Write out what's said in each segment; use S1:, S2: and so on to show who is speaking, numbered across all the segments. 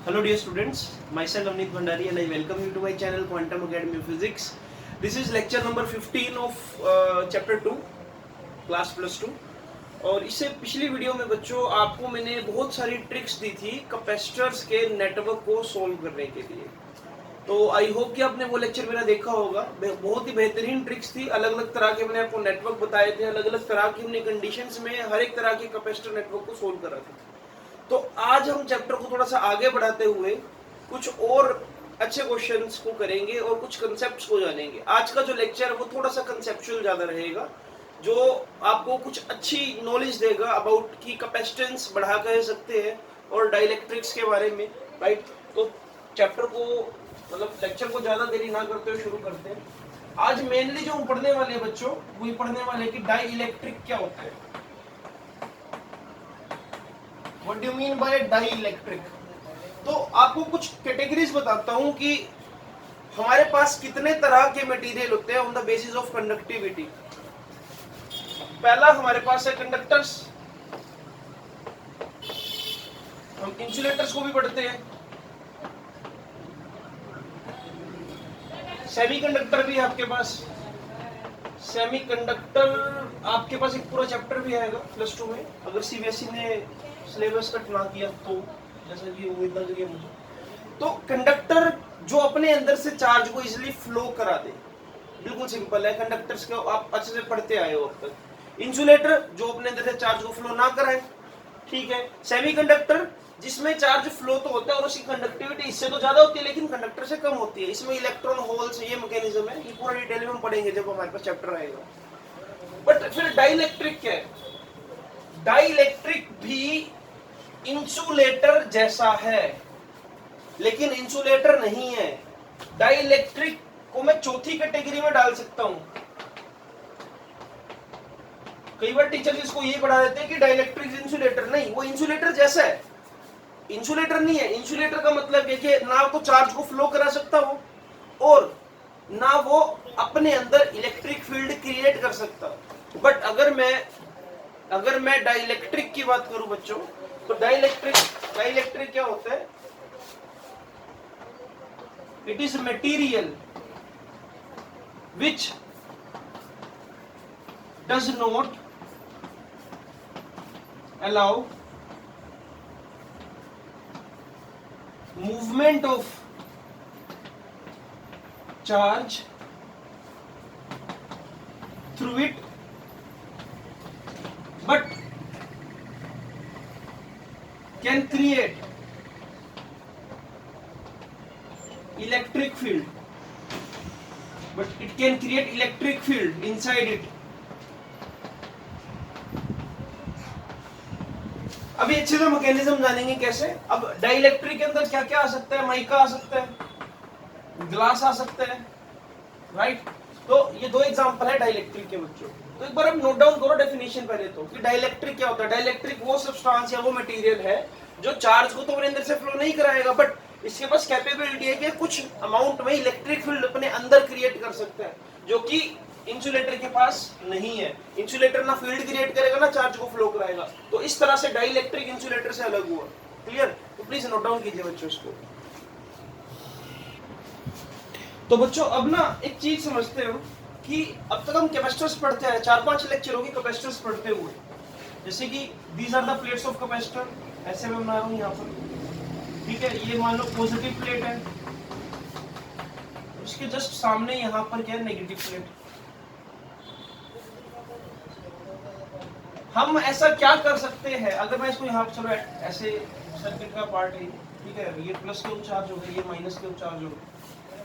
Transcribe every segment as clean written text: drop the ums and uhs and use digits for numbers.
S1: Hello dear students, myself Avneet Bhandari and I welcome you to my channel Quantum Academy of Physics. This is lecture number 15 of chapter 2, class plus 2. और इससे पिछली video में बच्चों आपको मैंने बहुत सारी ट्रिक्स दी थी कैपेसिटर्स के नेटवर्क को सोल्व करने के लिए। तो आई होप कि आपने वो लेक्चर मेरा देखा होगा। बहुत ही बेहतरीन ट्रिक्स थी, अलग अलग तरह के मैंने आपको नेटवर्क बताए थे, अलग अलग तरह की हमने कंडीशंस में हर एक तरह के कैपेसिटर नेटवर्क को सोल्व करा था। तो आज हम चैप्टर को थोड़ा सा आगे बढ़ाते हुए कुछ और अच्छे क्वेश्चंस को करेंगे और कुछ कंसेप्ट्स को जानेंगे। आज का जो लेक्चर है वो थोड़ा सा कंसेप्चुअल ज्यादा रहेगा, जो आपको कुछ अच्छी नॉलेज देगा अबाउट की कैपेसिटेंस बढ़ा कह सकते हैं और डाइलेक्ट्रिक्स के बारे में, राइट। तो चैप्टर को मतलब लेक्चर को ज्यादा देरी ना करते हुए शुरू करते हैं। आज मेनली जो हम पढ़ने वाले हैं बच्चों, वो पढ़ने वाले कि डाई इलेक्ट्रिक क्या होता है। What do you mean by dielectric? तो आपको कुछ कैटेगरीज बताता हूं कि हमारे पास कितने तरह के मटेरियल होते हैं on the basis of conductivity. पहला हमारे पास है कंडक्टर्स। हम इंसुलेटर्स को भी पढ़ते हैं। सेमीकंडक्टर भी है आपके पास। सेमीकंडक्टर आपके पास एक पूरा चैप्टर भी आएगा प्लस 2 में, अगर सीबीएसई ने सिलेबस कट ना किया तो, जैसा कि उम्मीद लग रही है मुझे। तो कंडक्टर जो अपने अंदर से चार्ज को इजीली फ्लो करा दे, बिल्कुल सिंपल है। कंडक्टर्स को आप अच्छे से पढ़ते आए हो अब तक। इंसुलेटर जो अपने अंदर से चार्ज को फ्लो ना कराए, ठीक है। सेमीकंडक्टर जिसमें चार्ज फ्लो तो होता है और उसकी कंडक्टिविटी इससे तो ज्यादा होती है लेकिन कंडक्टर से कम होती है। इसमें इलेक्ट्रॉन होल्स ये मैकेनिज्म है, ये पूरा डिटेल में हम पढ़ेंगे जब हमारे पास चैप्टर आएगा। बट फिर डाइइलेक्ट्रिक क्या है? डाइइलेक्ट्रिक भी इंसुलेटर जैसा है लेकिन इंसुलेटर नहीं है। डाइइलेक्ट्रिक को मैं चौथी कैटेगरी में डाल सकता हूं। कई बार टीचर इसको ये पढ़ा देते हैं कि डाइइलेक्ट्रिक इंसुलेटर, नहीं, वो इंसुलेटर जैसा है, इंसुलेटर नहीं है। इंसुलेटर का मतलब है कि ना तो चार्ज को फ्लो करा सकता हो और ना वो अपने अंदर इलेक्ट्रिक फील्ड क्रिएट कर सकता। बट अगर मैं डाइइलेक्ट्रिक की बात करूं बच्चों, तो डाइइलेक्ट्रिक क्या होता है? It is material which does not allow movement of charge through it but can create electric field, inside it. अभी अच्छे से मैकेनिज्म जानेंगे कैसे। अब डाइइलेक्ट्रिक के अंदर क्या क्या आ सकता है? माइका आ सकता है, ग्लास आ सकता है, राइट। तो ये दो एग्जांपल है डाइइलेक्ट्रिक के बच्चों। तो एक बार आप नोट डाउन करो डेफिनेशन पहले तो कि डाइइलेक्ट्रिक क्या होता है। डाइइलेक्ट्रिक वो सब्सटेंस या वो मटेरियल है जो चार्ज को तो अपने अंदर से फ्लो नहीं कराएगा, बट इसके पास कैपेबिलिटी है कि कुछ अमाउंट में इलेक्ट्रिक फील्ड अपने अंदर क्रिएट कर सकता है, जो कि इंसुलेटर के पास नहीं है। इंसुलेटर ना फील्ड क्रिएट करेगा ना चार्ज को फ्लो कराएगा। तो इस तरह से डाइइलेक्ट्रिक इंसुलेटर से अलग हुआ। क्लियर? तो प्लीज नोट डाउन कीजिए बच्चों इसको। तो बच्चों अब ना एक चीज समझते हो कि अब तक हम कैपेसिटर्स पढ़ते हैं, 4-5 लेक्चर हो गए कैपेसिटर्स पढ़ते हुए। जैसे कि these are the plates of capacitor, ऐसे मैं बना रहा हूं यहाँ पर, ठीक है। ये मान लो पॉजिटिव प्लेट है, उसके जस्ट सामने यहाँ पर क्या है? Negative plate. हम ऐसा क्या कर सकते हैं, अगर मैं इसको यहाँ पर, चलो ऐसे सर्किट का पार्ट है, ठीक है, ये प्लस के चार्ज हो गए, ये माइनस के चार्ज हो गए।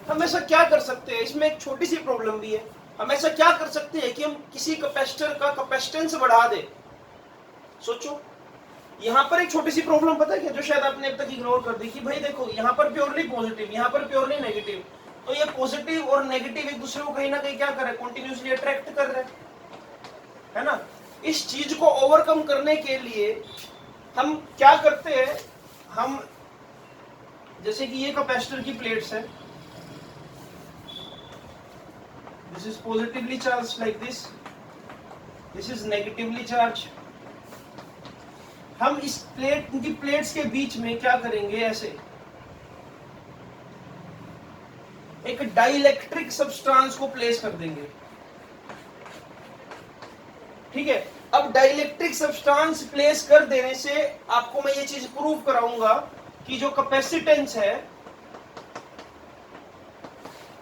S1: हम ऐसा क्या कर सकते हैं? इसमें एक छोटी सी प्रॉब्लम भी है। हम ऐसा क्या कर सकते हैं कि हम किसी कैपेसिटर का कैपेसिटेंस बढ़ा दे। सोचो, यहाँ पर एक छोटी सी प्रॉब्लम पता है क्या, जो शायद आपने अब तक इग्नोर कर दी, कि भाई देखो यहाँ पर प्योरली पॉजिटिव, यहाँ पर प्योरली नेगेटिव। तो ये पॉजिटिव और नेगेटिव एक दूसरे को कहीं ना कहीं क्या कर रहे हैं? कॉन्टिन्यूसली अट्रैक्ट कर रहे हैं, है ना। इस चीज को ओवरकम करने के लिए हम क्या करते हैं? हम जैसे कि ये कैपेसिटर की प्लेट्स है, this is positively charge like this, this is negatively charge. हम इस प्लेट, इनकी प्लेट्स के बीच में क्या करेंगे? ऐसे एक डाइलेक्ट्रिक सब्सटेंस को प्लेस कर देंगे, ठीक है। अब डाइलेक्ट्रिक सब्सटेंस प्लेस कर देने से आपको मैं ये चीज प्रूव कराऊंगा कि जो कैपेसिटेंस है,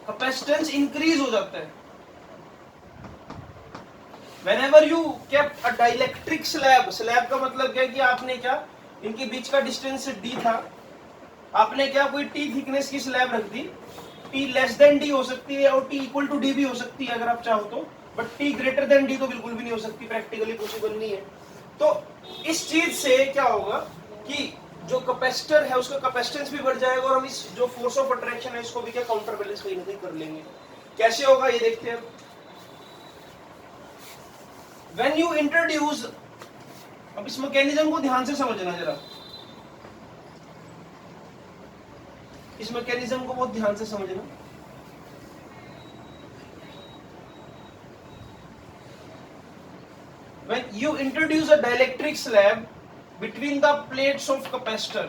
S1: कैपेसिटेंस इंक्रीज हो जाता है whenever you kept a dielectric slab। Slab का मतलब क्या है कि आपने क्या, इनके बीच का डिस्टेंस d था, आपने क्या कोई t थिकनेस की स्लैब रख दी, t लेस देन d हो सकती है और t इक्वल टू d भी हो सकती है अगर आप चाहो तो, but t greater than d तो बिल्कुल भी नहीं हो सकती, प्रैक्टिकली पॉसिबल नहीं है। तो इस चीज से क्या होगा कि जो कैपेसिटर है उसका कैपेसिटेंस भी बढ़ जाएगा और हम इस जो फोर्स ऑफ अट्रैक्शन है इसको भी क्या काउंटर बैलेंस कहीं ना कहीं कर लेंगे। कैसे होगा ये देखते हैं। When you introduce, अब इस मैकेनिज्म को ध्यान से समझना जरा, इस मैकेनिज्म को बहुत ध्यान से समझना। When you introduce a dielectric slab between the plates of capacitor,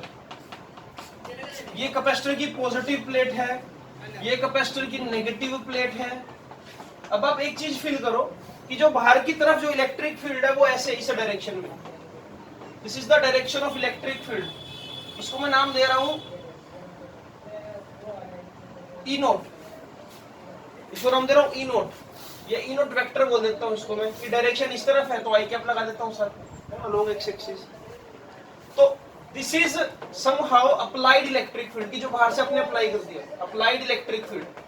S1: ये कैपेसिटर की पॉजिटिव प्लेट है, ये कैपेसिटर की नेगेटिव प्लेट है। अब आप एक चीज फील करो कि जो बाहर की तरफ जो इलेक्ट्रिक फील्ड है वो ऐसे इस डायरेक्शन में, this is the direction of electric field. इसको मैं नाम दे रहा हूं ई नोट, इसको नाम दे रहा हूं ई नोट, ये ई नोट वेक्टर बोल देता हूं इसको मैं, कि डायरेक्शन इस तरफ है तो आई कैप लगा देता हूं सर अलोंग एक्स एक्सिस। तो this is somehow applied electric field की जो बाहर से आपने अप्लाई कर दिया, अप्लाइड इलेक्ट्रिक फील्ड।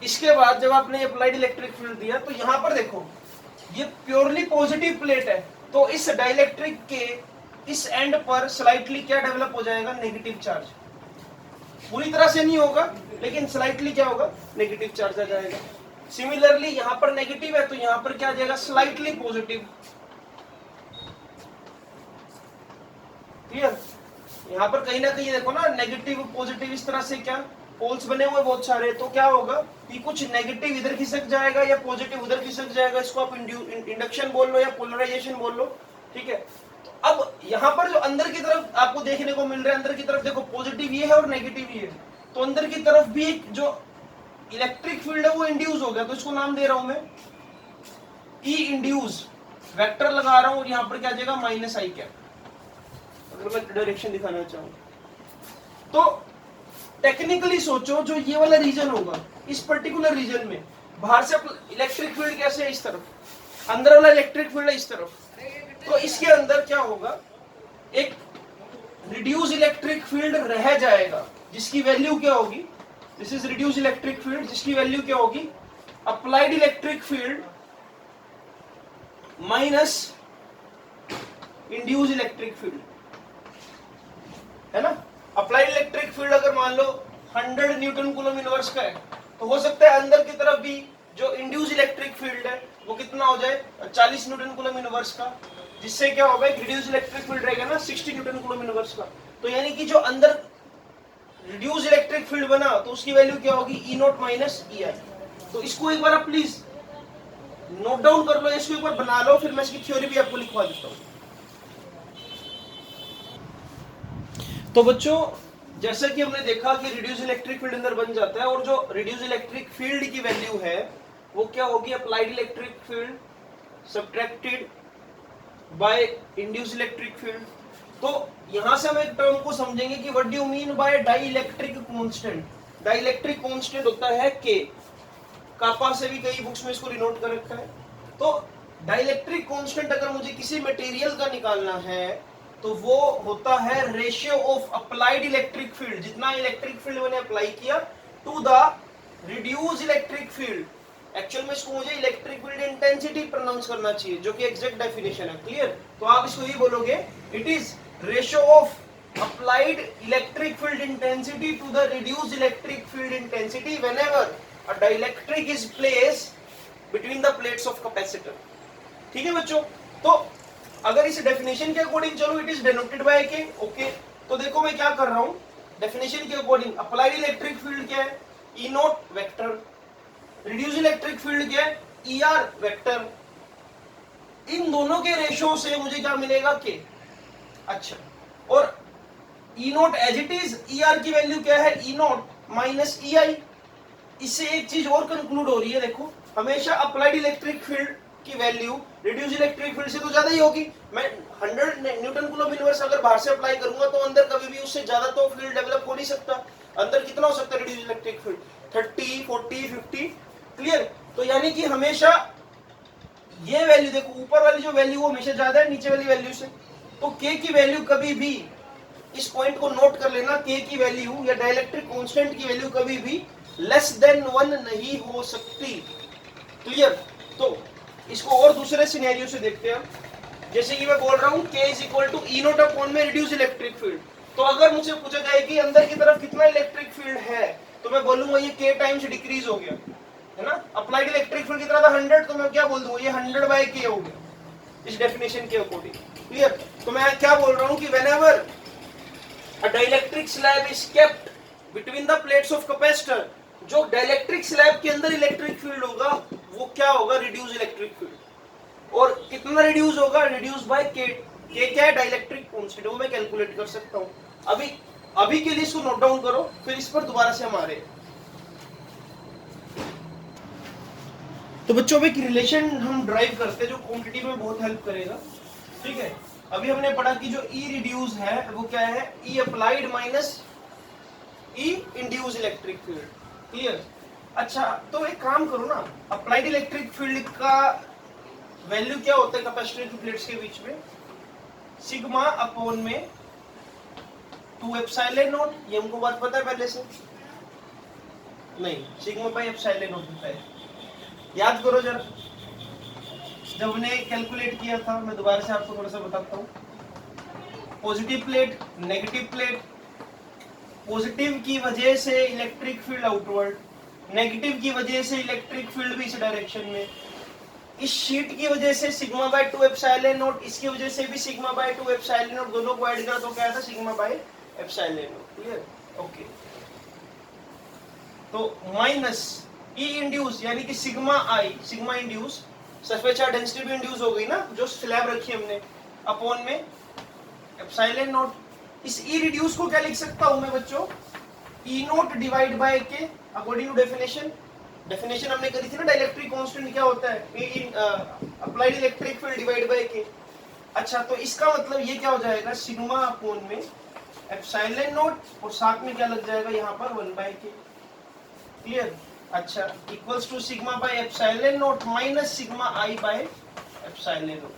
S1: इसके बाद जब आपने अप्लाइड इलेक्ट्रिक फील्ड दिया तो यहां पर देखो ये प्योरली पॉजिटिव प्लेट है, तो इस डाइलेक्ट्रिक के इस एंड पर स्लाइटली क्या डेवलप हो जाएगा, नेगेटिव चार्ज। पूरी तरह से नहीं होगा लेकिन स्लाइटली क्या होगा, नेगेटिव चार्ज आ जाएगा। सिमिलरली यहां पर नेगेटिव है तो यहां पर क्या आ जाएगा, स्लाइटली पॉजिटिव। क्लियर। यहां पर कहीं ना कहीं देखो ना, नेगेटिव पॉजिटिव इस तरह से क्या पोल्स बने हुए बहुत सारे, तो क्या होगा कि कुछ नेगेटिव इधर खिसक जाएगा या पॉजिटिव उधर खिसक जाएगा। इसको आप इंडक्शन बोल लो या पोलराइजेशन बोल लो, ठीक है। तो अब यहां पर जो अंदर की तरफ आपको देखने को मिल रहा है, अंदर की तरफ देखो पॉजिटिव ये है और नेगेटिव ये है, तो अंदर की तरफ भी एक जो इलेक्ट्रिक फील्ड है वो इंड्यूस हो गया, तो इसको नाम दे रहा हूं मैं ई इंड्यूस, वेक्टर लगा रहा हूं और यहां पर क्या आ जाएगा, माइनस आई कैप, अगर मैं डायरेक्शन दिखाना चाहूं तो। टेक्निकली सोचो, जो ये वाला रीजन होगा, इस पर्टिकुलर रीजन में बाहर से इलेक्ट्रिक फील्ड कैसे है, इस तरफ, अंदर वाला इलेक्ट्रिक फील्ड है इस तरफ, तो इसके अंदर क्या होगा, एक रिड्यूस इलेक्ट्रिक फील्ड रह जाएगा जिसकी वैल्यू क्या होगी, this is reduce electric field, जिसकी वैल्यू क्या होगी, applied electric field minus induce electric field, है ना। अप्लाइड इलेक्ट्रिक फील्ड अगर मान लो 100 न्यूटन कूलम इनवर्स का है, तो हो सकता है अंदर की तरफ भी जो इंड्यूस इलेक्ट्रिक फील्ड है वो कितना हो जाए, 40 न्यूटन कूलम इनवर्स का, जिससे क्या होगा, एक रिड्यूस इलेक्ट्रिक फील्ड रहेगा ना 60 न्यूटन कूलम इनवर्स का। तो यानी कि जो अंदर रिड्यूस इलेक्ट्रिक फील्ड बना तो उसकी वैल्यू क्या होगी, ई नॉट माइनस ई आई। तो इसको एक बार आप प्लीज नोट डाउन कर लो, इसको एक बार बना लो, फिर मैं इसकी थ्योरी भी आपको लिखवा देता हूँ। तो बच्चों, जैसा कि हमने देखा कि रिड्यूस इलेक्ट्रिक फील्ड अंदर बन जाता है और जो रिड्यूस इलेक्ट्रिक फील्ड की वैल्यू है वो क्या होगी, applied electric field subtracted by induce electric field. तो यहां से हम एक टर्म को समझेंगे कि what do you mean by dielectric constant. Dielectric constant होता है के, कापा से भी कई बुक्स में इसको डिनोट कर रखा है। तो डाइलेक्ट्रिक कांस्टेंट अगर मुझे किसी मटेरियल का निकालना है तो वो होता है ratio of applied electric field, जितना इलेक्ट्रिक फील्ड मैंने अप्लाई किया, to the reduce electric field. Actual में इसको मुझे इलेक्ट्रिक फील्ड इंटेंसिटी प्रोनाउंस करना चाहिए, जो कि एग्जैक्ट डेफिनेशन है। क्लियर। तो आप इसको ये बोलोगे, it is ratio of applied electric field intensity to the reduce electric field intensity whenever a dielectric is placed between the plates of capacitor. ठीक है बच्चों। तो अगर इस डेफिनेशन के अकॉर्डिंग चलो, इट इज डिनोटेड बाय के। ओके, तो देखो मैं क्या कर रहा हूं, डेफिनेशन के अकॉर्डिंग अप्लाइड इलेक्ट्रिक फील्ड क्या है, E naught vector, reduce electric field क्या है, ई आर वेक्टर। इन दोनों के रेशियो से मुझे क्या मिलेगा, के। अच्छा, और E naught as it is, E R की वैल्यू क्या है, ई नोट माइनस ई आई। इससे एक चीज और कंक्लूड हो रही है, देखो हमेशा अप्लाइड इलेक्ट्रिक फील्ड की वैल्यू रिड्यूस इलेक्ट्रिक फील्ड से तो ज्यादा ही होगी। मैं 100 न्यूटन कूलम इनवर्स अगर बाहर से अप्लाई करूंगा तो अंदर कभी भी उससे ज्यादा तो फील्ड डेवलप हो नहीं सकता। अंदर कितना हो सकता है रिड्यूस इलेक्ट्रिक फील्ड, 30, 40, 50। क्लियर? तो यानी कि हमेशा ये वैल्यू देखो, ऊपर वाली जो वैल्यू वो हमेशा ज्यादा है नीचे वाली वैल्यू से। तो के की वैल्यू कभी भी, इस पॉइंट को नोट कर लेना, के की वैल्यू या डाइलेक्ट्रिक कांस्टेंट की वैल्यू कभी भी लेस देन 1 नहीं हो सकती। क्लियर? तो इसको और दूसरे सिनेरियो से देखते हैं। जैसे कि मैं बोल रहा हूं k is equal to E not upon में रिड्यूस इलेक्ट्रिक फील्ड। तो अगर मुझे पूछा जाए कि अंदर की तरफ कितना इलेक्ट्रिक फील्ड है, तो मैं बोलूंगा ये k टाइम्स डिक्रीज हो गया, है ना। अप्लाइड इलेक्ट्रिक फील्ड कितना था 100, तो मैं क्या बोल दूंगा ये 100 बाय k हो गया इस डेफिनेशन के अकॉर्डिंग। क्लियर? तो मैं क्या बोल रहा हूं कि whenever a dielectric slab is kept between the plates of capacitor, जो डाइलेक्ट्रिक स्लैब के अंदर इलेक्ट्रिक फील्ड होगा वो क्या होगा, रिड्यूस इलेक्ट्रिक फील्ड। और कितना रिड्यूस होगा, रिड्यूस बाय के। के क्या है, डाइलेक्ट्रिक कांस्टेंट, वो मैं कैलकुलेट कर सकता हूं। अभी के लिए इसको नोट डाउन करो, फिर इस पर दोबारा से हम आ रहे हैं। तो बच्चों में एक रिलेशन हम ड्राइव करते हैं जो क्वांटिटी में बहुत हेल्प करेगा। ठीक है, अभी हमने पढ़ा कि जो ई रिड्यूस है वो क्या है, ई applied minus E induce electric field. Clear? अच्छा, तो एक काम करो ना, अप्लाइड इलेक्ट्रिक फील्ड का वैल्यू क्या होता है कैपेसिटर की प्लेट्स के बीच में, सिग्मा अपॉन में 2 एप्सिलॉन नॉट। ये हमको बात पता है पहले से? नहीं, सिग्मा बाय एप्सिलॉन नॉट होता है। याद करो जरा, जब हमने कैलकुलेट किया था, मैं दोबारा से आपको थोड़ा सा बताता हूँ। Positive plate, negative plate, positive की वजह से इलेक्ट्रिक फील्ड आउटवर्ड, नेगेटिव की वजह से इलेक्ट्रिक फील्ड भी इस डायरेक्शन में। इस शीट की वजह से सिग्मा बाय 2 एप्सिलॉन नॉट, इसकी वजह से भी सिग्मा बाय 2 एप्सिलॉन नॉट, दोनों को ऐड करा तो क्या था, sigma by epsilon naught. Clear? Okay. तो माइनस ई इंड्यूस यानी कि sigma I, sigma induce, surface charge density भी इंड्यूस हो गई ना जो स्लैब रखी हमने, अपॉन में एप्सिलॉन नॉट। इस ई रिड्यूस को क्या लिख सकता हूं मैं बच्चों, ई नोट डिवाइड बाय के, अकॉर्डिंग टू डेफिनेशन। डेफिनेशन हमने करी थी ना, डाइलेक्ट्रिक कांस्टेंट क्या होता है, applied electric field divide by के। अच्छा, तो इसका मतलब ये क्या हो जाएगा, सिग्मा अपॉन में एप्सिलॉन नॉट, और साथ में क्या लग जाएगा यहाँ पर 1 बाय के। क्लियर? अच्छा, equals to sigma by epsilon not minus sigma i by epsilon not.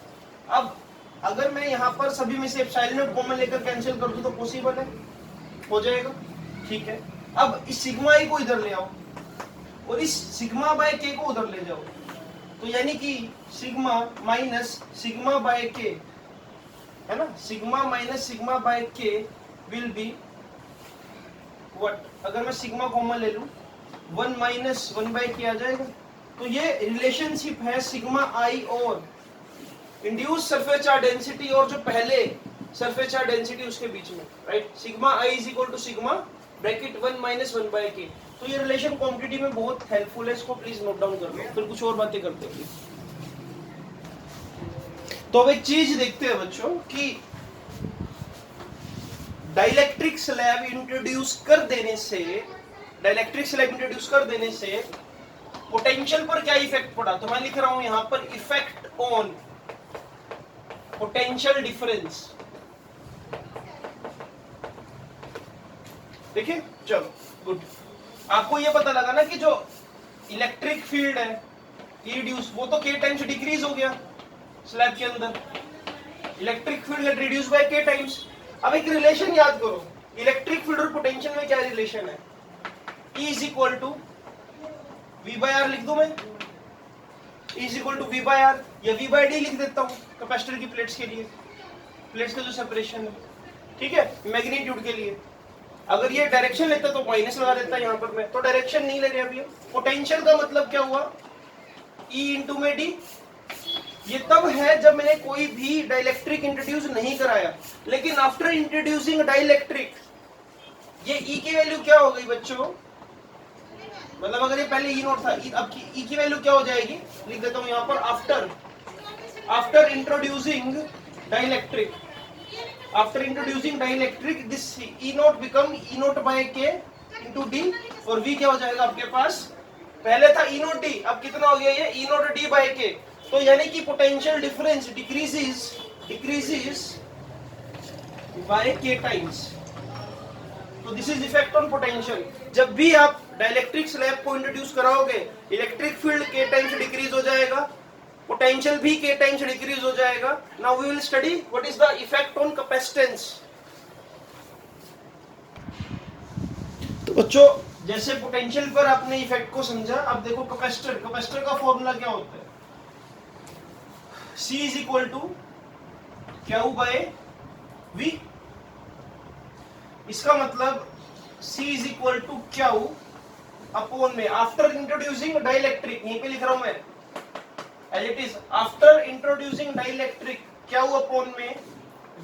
S1: अब अगर मैं यहाँ पर सभी में से एप्सिलॉन नॉट कॉमन लेकर कैंसिल कर दूं तो पॉसिबल है, हो जाएगा। ठीक है, अब इस सिग्मा आई को इधर ले आओ और इस सिग्मा बाय के को उधर ले जाओ, तो यानी कि सिग्मा माइनस सिग्मा बाय के, है ना, सिग्मा माइनस सिग्मा बाय के विल बी व्हाट। अगर मैं सिग्मा कॉमन ले लूं 1 माइनस 1 बाय के आ जाएगा। तो ये रिलेशनशिप है सिग्मा आई और इंड्यूस सरफेस चार्ज डेंसिटी और जो पहले सरफेस चार्ज डेंसिटी उसके बीच में, right. Sigma i is equal to sigma bracket 1 minus 1 by K. तो ये रिलेशन क्वांटिटी में बहुत हेल्पफुल है, इसको प्लीज नोट डाउन कर लो, फिर कुछ और बातें करते हैं। तो अब एक चीज देखते हैं बच्चों कि डाइलेक्ट्रिक स्लैब इंट्रोड्यूस कर देने से पोटेंशियल पर क्या इफेक्ट पड़ा। तो मैं लिख रहा हूं यहां पर इफेक्ट ऑन पोटेंशियल डिफरेंस। देखिए, चलो गुड। आपको ये पता लगा ना कि जो इलेक्ट्रिक फील्ड है रिड्यूस, वो तो के टाइम्स डिक्रीज हो गया स्लैब के अंदर, electric field get reduce by K times. अब एक रिलेशन याद करो, इलेक्ट्रिक फील्ड और पोटेंशियल में क्या रिलेशन है, E is equal to V by R लिख दूं मैं, E is equal to V by R, या वी बाय डी लिख देता हूं कैपेसिटर की प्लेट्स के लिए, प्लेट्स का जो सेपरेशन है, ठीक है, मैग्नीट्यूड के लिए। अगर ये डायरेक्शन लेता तो माइनस लगा देता यहाँ पर मैं, तो डायरेक्शन नहीं ले रहे अभी। पोटेंशियल का मतलब क्या हुआ, E इंटू में डी। ये तब है जब मैंने कोई भी डाइलेक्ट्रिक इंट्रोड्यूस नहीं कराया, लेकिन आफ्टर इंट्रोड्यूसिंग डाइलेक्ट्रिक ये E की वैल्यू क्या हो गई बच्चों, मतलब अगर ये पहले E नोट था, अब E की वैल्यू क्या हो जाएगी, लिख देता हूं यहाँ पर, after introducing dielectric after introducing dielectric this E not become E note by K into D, और वी क्या हो जाएगा आपके पास, पहले था ई नोट डी, अब कितना हो गया ये ई नोट डी बाय के। तो यानी कि potential difference decreases by K times. तो this is effect on potential. जब भी आप डाइलेक्ट्रिक स्लैब को इंट्रोड्यूस कराओगे, electric field K times decrease हो जाएगा, पोटेंशियल भी के टाइम्स डिक्रीज हो जाएगा। Now we will study what is the effect on capacitance. तो बच्चों जैसे पोटेंशियल पर आपने इफेक्ट को समझा, अब देखो कैपेसिटर का फॉर्मूला क्या होता है, C is equal to Q by V। इसका मतलब C is equal to Q upon में, आफ्टर इंट्रोड्यूसिंग डाइलेक्ट्रिक, यहीं पे लिख रहा हूं मैं as it is, after introducing dielectric Q upon में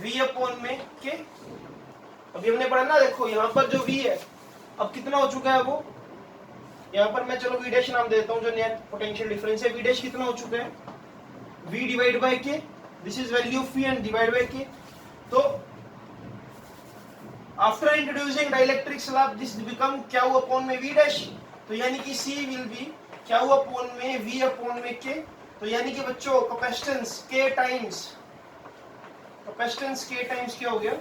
S1: V अपॉन में के। अभी हमने पढ़ा ना, देखो यहाँ पर जो V है अब कितना हो चुका है वो, यहाँ पर मैं चलो V डैश नाम देता हूँ, जो नेट पोटेंशियल डिफरेंस है, V डैश कितना हो चुका है, V डिवाइड बाय के, this is value of V and divide by K. तो after introducing dielectric slab this become Q upon में V डैश, तो यानी कि C will be Q upon में V अपॉन में के। तो यानी कि बच्चों कैपेसिटेंस K टाइम्स क्या हो गया,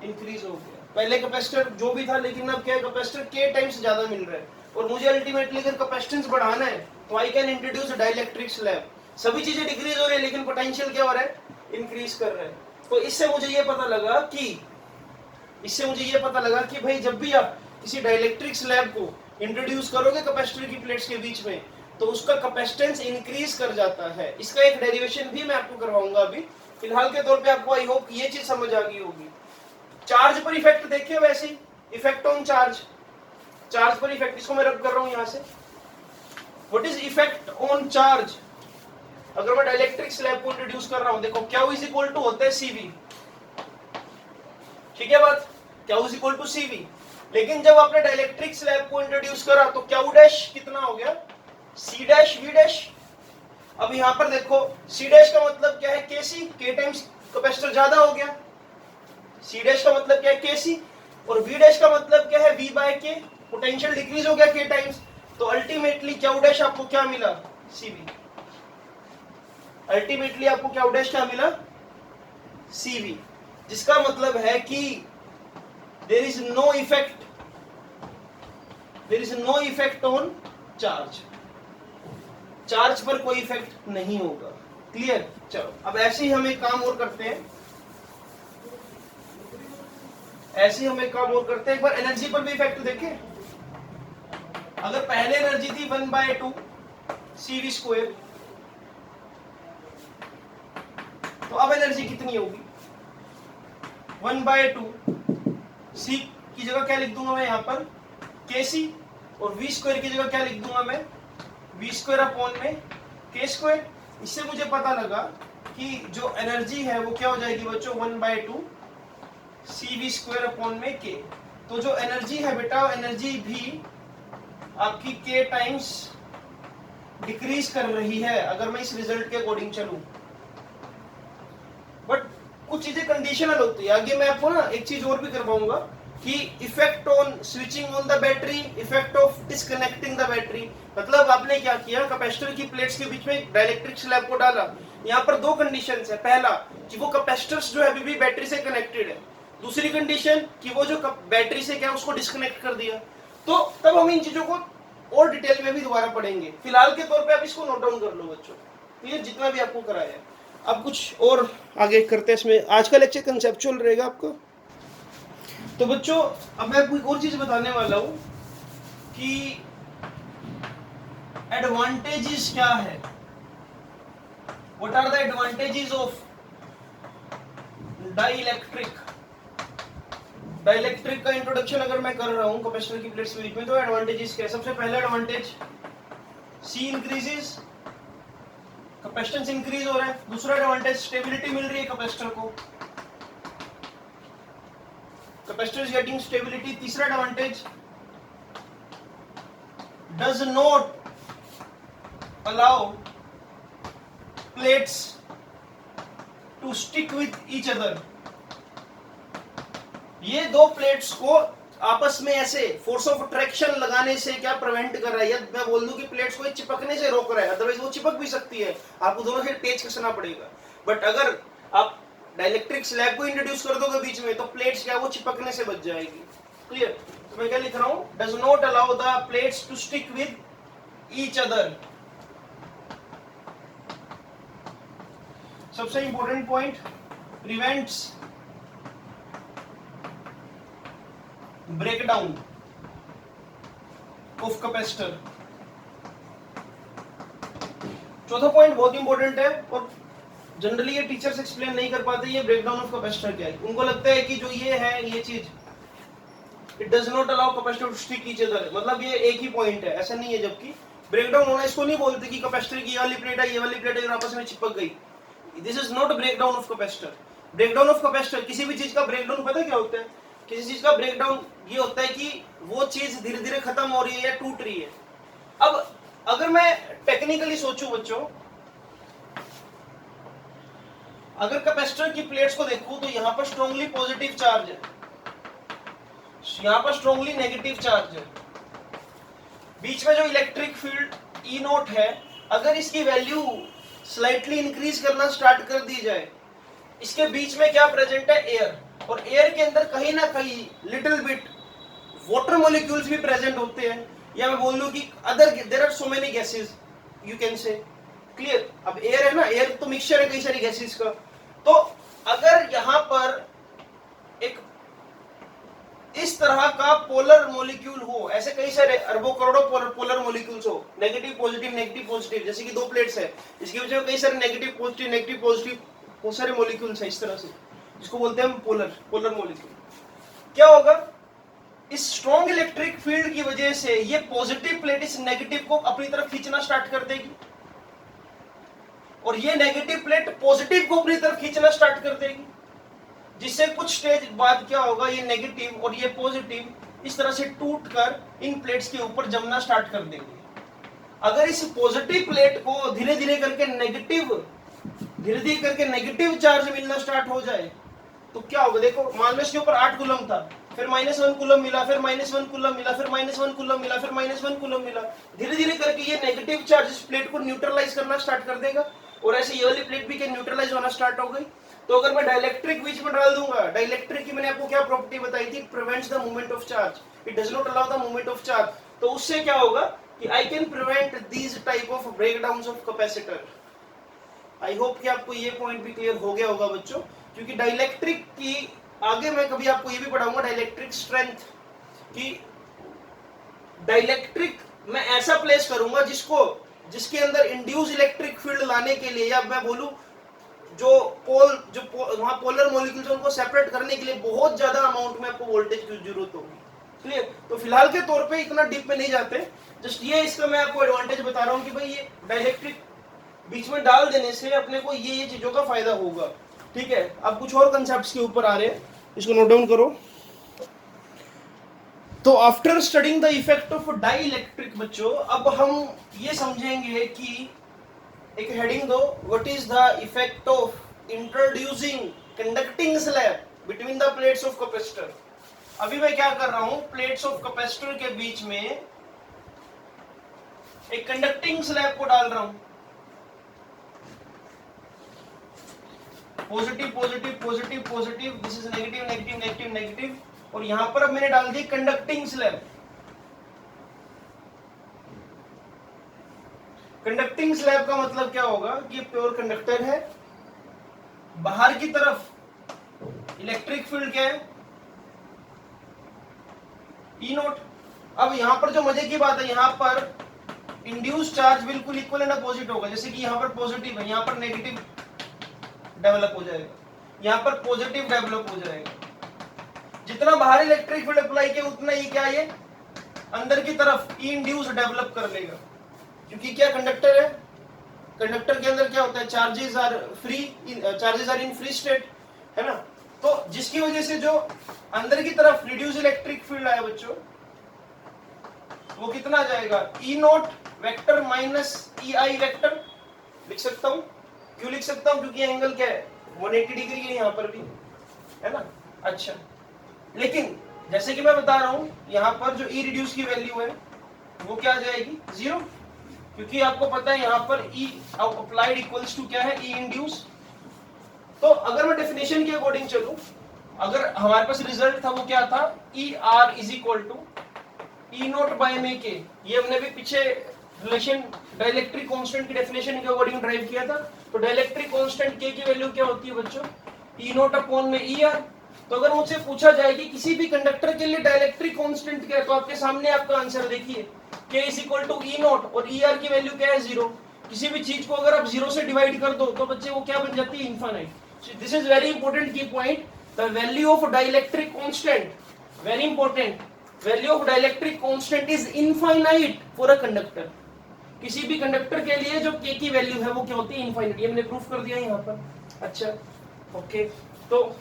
S1: इंक्रीज हो गया। पहले कैपेसिटर जो भी था, लेकिन अब क्या है, कैपेसिटर K टाइम्स ज्यादा मिल रहा है, और मुझे अल्टीमेटली अगर कैपेसिटेंस बढ़ाना है तो I can introduce dielectric slab. सभी चीजें डिक्रीज हो रही है लेकिन पोटेंशियल क्या हो रहा है, इंक्रीज कर रहा है। तो इससे मुझे ये पता लगा कि भाई जब भी आप किसी डाइलेक्ट्रिक स्लैब को इंट्रोड्यूस करोगे कैपेसिटर की प्लेट्स के बीच में, तो उसका कैपेसिटेंस इंक्रीज कर जाता है। इसका एक डेरिवेशन भी मैं आपको करवाऊंगा अभी, फिलहाल के तौर पे आपको आई होप ये चीज समझ आ गई होगी। चार्ज पर इफेक्ट देखिए, वैसे ही इफेक्ट ऑन चार्ज पर इफेक्ट, इसको मैं रब कर रहा हूं यहां से। What is effect on charge, अगर मैं डाइलेक्ट्रिक स्लैब को इंट्रोड्यूस कर रहा हूं, देखो क्यू इज इक्वल टू होता है CV, ठीक है बात, Q is equal to CV। लेकिन जब आपने डाइलेक्ट्रिक स्लैब को इंट्रोड्यूस करा तो क्यू डैश कितना हो गया, C डैश V डैश। अब यहां पर देखो C डैश का मतलब क्या है, KC, K टाइम्स कैपेसिटर ज्यादा हो गया, C डैश का मतलब क्या है KC, और V डैश का मतलब क्या है V by K, potential decrease हो गया K टाइम्स। तो अल्टीमेटली क्यू डैश आपको क्या मिला, CV। अल्टीमेटली आपको क्यू डैश क्या मिला, CV, जिसका मतलब है कि there is no effect on charge पर कोई इफेक्ट नहीं होगा। क्लियर। चलो अब ऐसे ही हम एक काम और करते हैं, एक बार एनर्जी पर भी इफेक्ट देखें। अगर पहले एनर्जी थी 1/2 CV², तो अब एनर्जी कितनी होगी, 1/2 C की जगह क्या लिख दूंगा मैं यहाँ पर KC, और V² की जगह क्या लिख दूंगा मैं V² अपॉन में K²। इससे मुझे पता लगा कि जो एनर्जी है वो क्या हो जाएगी बच्चों, 1/2 CV² अपॉन में K। तो जो एनर्जी है बेटा, एनर्जी भी आपकी K टाइम्स डिक्रीज कर रही है अगर मैं इस रिजल्ट के अकॉर्डिंग चलूं। बट कुछ चीजें कंडीशनल होती है, आगे मैं आपको ना एक चीज और भी करवाऊंगा कि effect on switching on the battery, effect of disconnecting the battery. मतलब आपने क्या किया, कैपेसिटर की प्लेट्स के बीच में डाइलेक्ट्रिक स्लैब को डाला। यहाँ पर दो कंडीशंस है, पहला कि वो कैपेसिटर्स जो है अभी भी बैटरी से कनेक्टेड है, दूसरी कंडीशन कि वो जो बैटरी से क्या उसको डिस्कनेक्ट कर दिया। तो तब हम इन चीजों को और डिटेल में भी दोबारा पढ़ेंगे। फिलहाल के तौर पे आप इसको नोट डाउन कर लो बच्चों, क्लियर, जितना भी आपको कराया। अब कुछ और आगे करते हैं इसमें, आज का लेक्चर कंसेप्चुअल रहेगा आपको। तो बच्चों अब मैं आपको एक और चीज बताने वाला हूं कि एडवांटेजेस क्या है, what are the advantages of dielectric का इंट्रोडक्शन अगर मैं कर रहा हूं कैपेसिटर की प्लेट्स के बीच में, तो एडवांटेजेस क्या है। सबसे पहला advantage, C increases, capacitance increase हो रहा है। दूसरा एडवांटेज, स्टेबिलिटी मिल रही है कैपेसिटर को, कैपेसिटर इज गेटिंग स्टेबिलिटी। तीसरा advantage, does not allow plates to stick with each other. ये दो प्लेट्स को आपस में ऐसे फोर्स ऑफ अट्रैक्शन लगाने से क्या प्रिवेंट कर रहा है, या मैं बोल दूं कि प्लेट्स को चिपकने से रोक रहा है, अदरवाइज वो चिपक भी सकती है, आपको दोनों से पेच कसना पड़ेगा। बट अगर आप डाइलेक्ट्रिक स्लैब को इंट्रोड्यूस कर दोगे बीच में, तो प्लेट्स क्या वो चिपकने से बच जाएगी। क्लियर? तो मैं क्या लिख रहा हूं, does not allow the plates to stick with each other. सबसे important point, prevents breakdown of capacitor. चौथा पॉइंट बहुत इंपॉर्टेंट है और जनरली ये टीचर्स एक्सप्लेन नहीं कर पाते, ये ब्रेकडाउन ऑफ कैपेसिटर क्या है। उनको लगता है कि जो ये है ये चीज, it does not allow capacitor to stick each other, मतलब ये एक ही पॉइंट है, ऐसा नहीं है। जबकि ब्रेकडाउन होना इसको नहीं बोलते कि कैपेसिटर की ये वाली प्लेट है, ये वाली प्लेट है, आपस में चिपक गई। This is not breakdown of capacitor. Breakdown of capacitor, किसी भी चीज का ब्रेकडाउन पता क्या होता है? किसी चीज का ब्रेकडाउन ये होता है कि वो चीज धीरे धीरे खत्म हो रही है या टूट रही है। अब अगर मैं टेक्निकली सोचूं बच्चों, अगर कैपेसिटर की प्लेट्स को देखूं तो यहां पर स्ट्रांगली पॉजिटिव चार्ज है, यहां पर स्ट्रांगली नेगेटिव चार्ज है। बीच में जो इलेक्ट्रिक फील्ड ई नोट है, अगर इसकी वैल्यू स्लाइटली इंक्रीज करना स्टार्ट कर दी जाए, इसके बीच में क्या प्रेजेंट है? एयर। और एयर के अंदर कहीं ना कहीं लिटिल बिट वाटर मॉलिक्यूल्स भी प्रेजेंट होते हैं, या मैं बोल लूं कि other there are so many gases you can say. Clear? अब एयर है ना, एयर तो मिक्सचर है कई सारी गैसेस का। तो अगर यहां पर एक इस तरह का पोलर मॉलिक्यूल हो, ऐसे कई सारे अरबों करोड़ों पोलर मॉलिक्यूल्स हो, नेगेटिव पॉजिटिव नेगेटिव पॉजिटिव, जैसे कि दो प्लेट्स है, इसके वजह में कई सारे नेगेटिव पॉजिटिव बहुत सारे मॉलिक्यूल्स है इस तरह से, जिसको बोलते हैं हम पोलर मॉलिक्यूल। क्या होगा? इस स्ट्रॉन्ग इलेक्ट्रिक फील्ड की वजह से ये पॉजिटिव प्लेट इस नेगेटिव को अपनी तरफ खींचना स्टार्ट कर देगी, और ये नेगेटिव प्लेट पॉजिटिव को अपनी तरफ खींचना स्टार्ट कर देगी, जिससे कुछ स्टेज बाद क्या होगा, ये नेगेटिव और ये पॉजिटिव इस तरह से टूटकर इन प्लेट्स के ऊपर जमना स्टार्ट कर देंगे। अगर इस पॉजिटिव प्लेट को धीरे धीरे करके नेगेटिव चार्ज मिलना स्टार्ट हो जाए, तो क्या होगा? देखो, मान लो इसके ऊपर 8 कूलम था, फिर -1 कूलम मिला, फिर -1 कूलम मिला, फिर -1 कूलम मिला, फिर -1 कूलम मिला। धीरे धीरे करके ये नेगेटिव चार्ज इस प्लेट को न्यूट्रलाइज करना स्टार्ट कर देगा, और ऐसे ये वाली प्लेट भी क्या न्यूट्रलाइज होना स्टार्ट हो गई। तो अगर मैं डाइलेक्ट्रिक बीच में डाल दूंगा, डाइलेक्ट्रिक की मैंने आपको क्या प्रॉपर्टी बताई थी? Prevents the movement of charge, it does not allow the movement of charge. तो उससे क्या होगा कि I can prevent these type of breakdowns of capacitor. I hope कि आपको ये पॉइंट भी क्लियर हो गया होगा बच्चों, क्योंकि डाइलेक्ट्रिक की आगे मैं कभी आपको ये भी पढ़ाऊंगा, डाइलेक्ट्रिक स्ट्रेंथ की। डाइलेक्ट्रिक मैं ऐसा प्लेस करूंगा जिसके अंदर इंड्यूस इलेक्ट्रिक फील्ड लाने के लिए, या मैं बोलूं वहां पोलर मॉलिक्यूल्स उनको सेपरेट करने के लिए बहुत ज्यादा अमाउंट में आपको वोल्टेज की जरूरत होगी। क्लियर? तो फिलहाल के तौर पे इतना डीप में नहीं जाते, जस्ट ये इसका मैं आपको एडवांटेज बता रहा हूं कि भाई ये डाइलेक्ट्रिक बीच में डाल देने से अपने को ये चीजों का फायदा होगा। ठीक है? अब कुछ और कंसेप्ट्स के ऊपर आ रहे हैं, इसको नोट डाउन करो। तो after studying the effect of dielectric बच्चों, अब हम ये समझेंगे कि एक हेडिंग दो, what is the effect of introducing conducting slab between the plates of capacitor. अभी मैं क्या कर रहा हूं, प्लेट्स ऑफ कैपेसिटर के बीच में एक कंडक्टिंग स्लैब को डाल रहा हूं, positive positive positive positive, this is negative negative negative negative, और यहां पर अब मैंने डाल दी कंडक्टिंग स्लैब। कंडक्टिंग स्लैब का मतलब क्या होगा कि प्योर कंडक्टर है, बाहर की तरफ इलेक्ट्रिक फील्ड क्या है? ई नोट। अब यहां पर जो मजे की बात है, यहां पर इंड्यूस चार्ज बिल्कुल इक्वल एंड अपोजिट होगा, जैसे कि यहां पर पॉजिटिव है, यहां पर नेगेटिव डेवलप हो जाएगा, यहां पर पॉजिटिव डेवलप हो जाएगा। जितना बाहर इलेक्ट्रिक फील्ड अप्लाई किया उतना ही क्या ये अंदर की तरफ ई इंड्यूस डेवलप कर लेगा, क्योंकि क्या कंडक्टर है, कंडक्टर के अंदर क्या होता है? Charges are in free state, है ना? तो जिसकी वजह से जो अंदर की तरफ रिड्यूस इलेक्ट्रिक फील्ड आया बच्चों, वो कितना आ जाएगा? ई नोट वेक्टर माइनस ई आई वेक्टर लिख सकता हूं। क्यों लिख सकता हूं? क्योंकि एंगल क्या है? 180 डिग्री है यहां पर भी, है ना? अच्छा, लेकिन जैसे कि मैं बता रहा हूं यहां पर जो ई रिड्यूस की वैल्यू है वो क्या आ जाएगी 0, क्योंकि आपको पता है यहां पर ई अप्लाइड इक्वल्स टू क्या है ई इंड्यूस। तो अगर मैं डेफिनेशन के अकॉर्डिंग चलूं, अगर हमारे पास रिजल्ट था वो क्या था E r is equal to E note by में के, ये हमने भी पीछे रिलेशन डाइलेक्ट्रिक कांस्टेंट की डेफिनेशन के अकॉर्डिंग ड्राइव किया था। तो डाइलेक्ट्रिक कांस्टेंट के की वैल्यू क्या होती है बच्चों ई नोट अपॉन में ई आर। तो अगर मुझसे पूछा जाए कि किसी भी कंडक्टर के लिए डाइलेक्ट्रिक कांस्टेंट क्या है, तो आपके सामने आपका आंसर देखिए k is equal to E naught और ई आर की वैल्यू क्या है 0। किसी भी चीज को अगर आप 0 से डिवाइड कर दो तो बच्चे वो क्या बन जाती है infinite. This is very important key point, the value of dielectric constant, very important, value of dielectric constant is infinite for a conductor. किसी भी कंडक्टर के लिए जो k की वैल्यू है वो क्या होती है इनफाइनाइट, ये हमने प्रूफ कर दिया यहाँ पर। अच्छा ओके, तो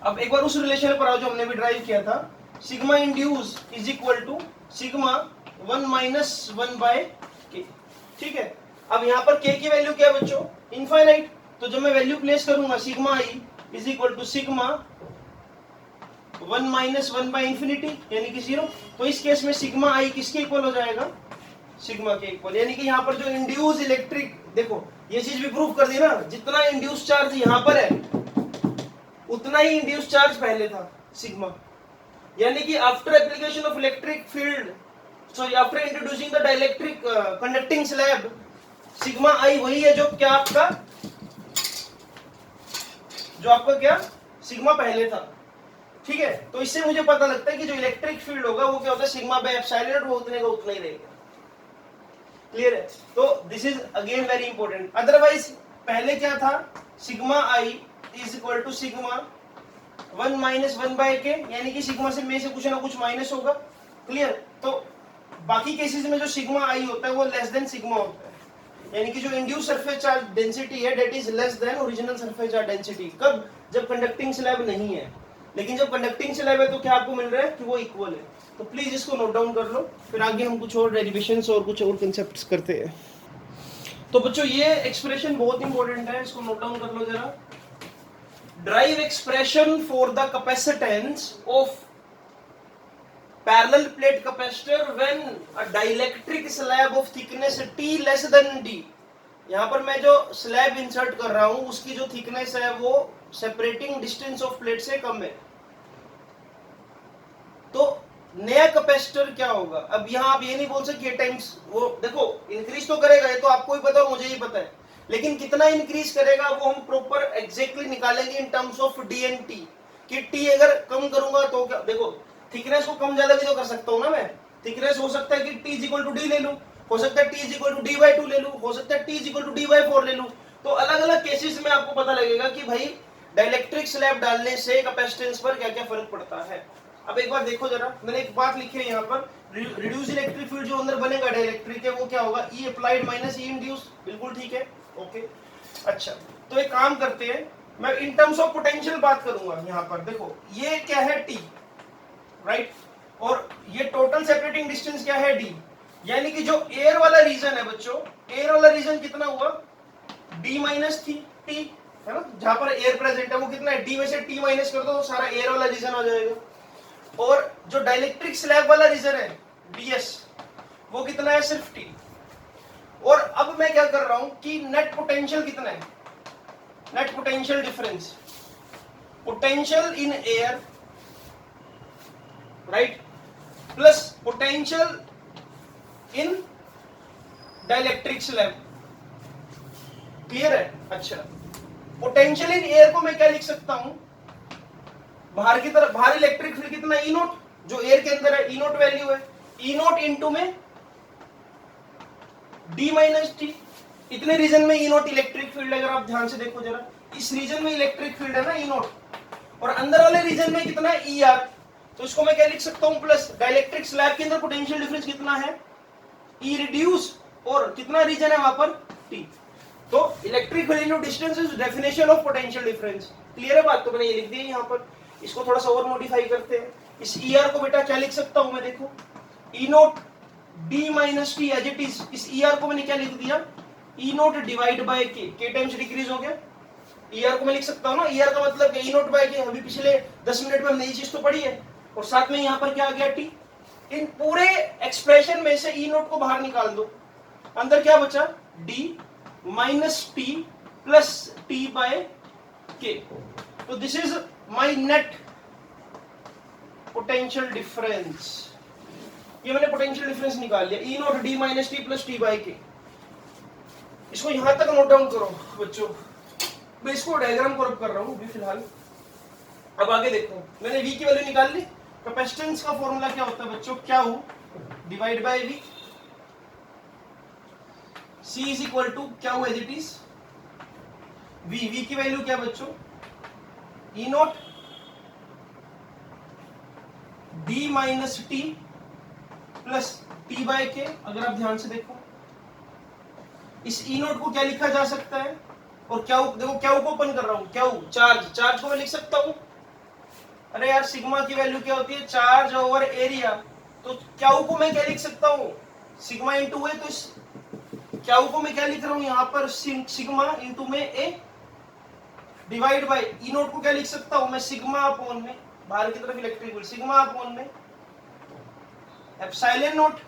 S1: अब एक बार उस रिलेशन पर आओ जो हमने भी ड्राइव किया था, sigma induced is equal to sigma 1 minus 1 by K. ठीक है, अब यहाँ पर k की वैल्यू क्या है बच्चों इनफाइनाइट, तो जब मैं वैल्यू प्लेस करूंगा sigma i is equal to sigma 1 minus 1 by infinity यानी कि 0। तो इस केस में सिग्मा आई किसके इक्वल हो जाएगा सिग्मा के इक्वल, यानी कि यहाँ पर जो इंड्यूस इलेक्ट्रिक, देखो ये चीज भी प्रूव कर दी ना, जितना इंड्यूस चार्ज यहाँ पर है उतना ही इंड्यूस चार्ज पहले था सिग्मा, यानी कि after application of electric field, sorry after introducing the dielectric conducting slab, sigma I वही है जो क्या आपका, जो आपका क्या सिग्मा पहले था। ठीक है, तो इससे मुझे पता लगता है कि जो इलेक्ट्रिक फील्ड होगा वो क्या होता है सिग्मा बाय एप्सिलॉन, वो उतने का उतना ही रहेगा। क्लियर है, तो this is again very important. Otherwise पहले क्या था sigma i is equal to sigma 1 minus 1 by K, यानी कि सिग्मा से में से कुछ ना कुछ माइनस होगा। क्लियर, तो बाकी केसेस में जो सिग्मा आई होता है वो लेस देन सिग्मा होता है, यानी कि जो इंड्यूस सरफेस चार्ज डेंसिटी है that is less than original surface charge density. कब, जब कंडक्टिंग स्लैब नहीं है, लेकिन जब कंडक्टिंग स्लैब है तो क्या आपको मिल रहा है कि वो इक्वल है। तो प्लीज इसको नोट डाउन कर लो, फिर आगे हम कुछ और डेरिवेशंस और कुछ और कांसेप्ट्स करते हैं। तो बच्चों ये एक्सप्रेशन बहुत इंपॉर्टेंट है, इसको नोट डाउन कर लो जरा। Drive expression for the capacitance of parallel plate capacitor when a dielectric slab of thickness t less than d। यहां पर मैं जो स्लैब इंसर्ट कर रहा हूं उसकी जो थिकनेस है वो सेपरेटिंग डिस्टेंस ऑफ प्लेट से कम है। तो नया कैपेसिटर क्या होगा, अब यहाँ आप ये नहीं बोल सकते टाइम्स, वो देखो इंक्रीज तो करेगा, ये तो आपको ही पता और मुझे ही पता है, लेकिन कितना इंक्रीज करेगा वो हम प्रॉपर एग्जैक्टली निकालेंगे in terms of D and T, कि टी अगर कम करूंगा तो क्या, देखो थिकनेस को कम ज्यादा भी तो कर सकता हूँ ना मैं, थिकनेस हो सकता है कि T is equal to D ले लूं, हो सकता है T is equal to D by 2 ले लूं, हो सकता है T is equal to D by 4 ले लूं। तो अलग अलग केसेस में आपको पता लगेगा कि भाई डाइलेक्ट्रिक स्लैब डालने से कैपेसिटेंस पर क्या क्या फर्क पड़ता है। अब एक बार देखो जरा, मैंने एक बात लिखी है यहाँ पर, रिड्यूस इलेक्ट्रिक फील्ड जो अंदर बनेगा डाइलेक्ट्रिक है वो क्या होगा ई अप्लाइड माइनस ई इंड्यूस, बिल्कुल ठीक है ओके। अच्छा, तो एक काम करते हैं, मैं इन टर्म्स ऑफ पोटेंशियल बात करूंगा। यहाँ पर देखो ये क्या है टी, राइट, और ये टोटल सेपरेटिंग डिस्टेंस क्या है डी, यानी कि जो एयर वाला रीजन है बच्चों, एयर वाला रीजन कितना हुआ डी माइनस टी, है ना, जहां पर एयर प्रेजेंट है वो कितना है डी में से टी माइनस कर दो तो सारा एयर वाला रीजन आ जाएगा। और जो डाइलेक्ट्रिक स्लैब वाला रीजन है ds वो कितना है सिर्फ t। और अब मैं क्या कर रहा हूं कि नेट पोटेंशियल कितना है, net potential difference, potential in air right plus potential in dielectric slab. Clear है, अच्छा पोटेंशियल इन एयर को मैं क्या लिख सकता हूं, बाहर की तरफ, बाहर इलेक्ट्रिक फील्ड कितना ई नोट, जो एयर के अंदर है ई नोट वैल्यू है, ई नोट इंटू में डी माइनस टी। इतने रीजन में ई नोट इलेक्ट्रिक फील्ड, अगर आप ध्यान से देखो जरा, इस रीजन में इलेक्ट्रिक फील्ड है ना ई नोट, और अंदर वाले रीजन में कितना है ई आर, तो इसको मैं क्या लिख सकता हूं प्लस डाइलेक्ट्रिक स्लैब के अंदर पोटेंशियल डिफरेंस कितना है ई रिड्यूस, और कितना रीजन है वहां पर टी। तो electric field into distance is definition of potential difference. Clear है बात, तो मैंने ये लिख दी यहाँ पर, इसको थोड़ा सा और मॉडिफाई करते हैं। इस ई आर को बेटा क्या लिख सकता हूं मैं, देखो E naught D minus T as it is, इस ई आर को मैंने क्या लिख दिया E naught divide by K times decrease हो गया, ER को मैं लिख सकता हूँ ना, ER का मतलब E नोट बाय के, अभी पिछले 10 मिनट में हमने ये चीज तो पढ़ी है, और साथ में यहाँ पर क्या आ गया T। इन पूरे एक्सप्रेशन में से E नोट को बाहर निकाल दो, अंदर क्या बचा D minus T plus T by K। तो this is my net potential difference, ये मैंने पोटेंशियल डिफरेंस निकाल लिया, E naught D minus T plus T by K। इसको यहां तक नोट डाउन करो बच्चों, मैं इसको डायग्राम को रब कर रहा हूं अभी फिलहाल। अब आगे देखो, मैंने V की वैल्यू निकाल ली, कैपेसिटेंस का फॉर्मूला क्या होता है बच्चों, क्या हो divide by V, C is equal to क्या हो एज इट इज V की वैल्यू क्या बच्चों, E naught D minus T plus T by K। अगर आप ध्यान से देखो, इस E नोट को क्या लिखा जा सकता है, और क्या देखो क्या को ओपन कर रहा हूं, क्या चार्ज को मैं लिख सकता हूं, अरे यार सिग्मा की वैल्यू क्या होती है, चार्ज ओवर एरिया, तो क्या को मैं क्या लिख सकता हूं, सिग्मा इंटू ए, तो इस क्या को मैं क्या लिख रहा हूं यहाँ पर, सिग्मा इंटू में ए डिवाइड बाय ई नोट को क्या लिख सकता हूं मैं, सिग्मा अपॉन में, बाहर की तरफ इलेक्ट्रिक फील्ड सिग्मा अपॉन में एप्सिलॉन नोट,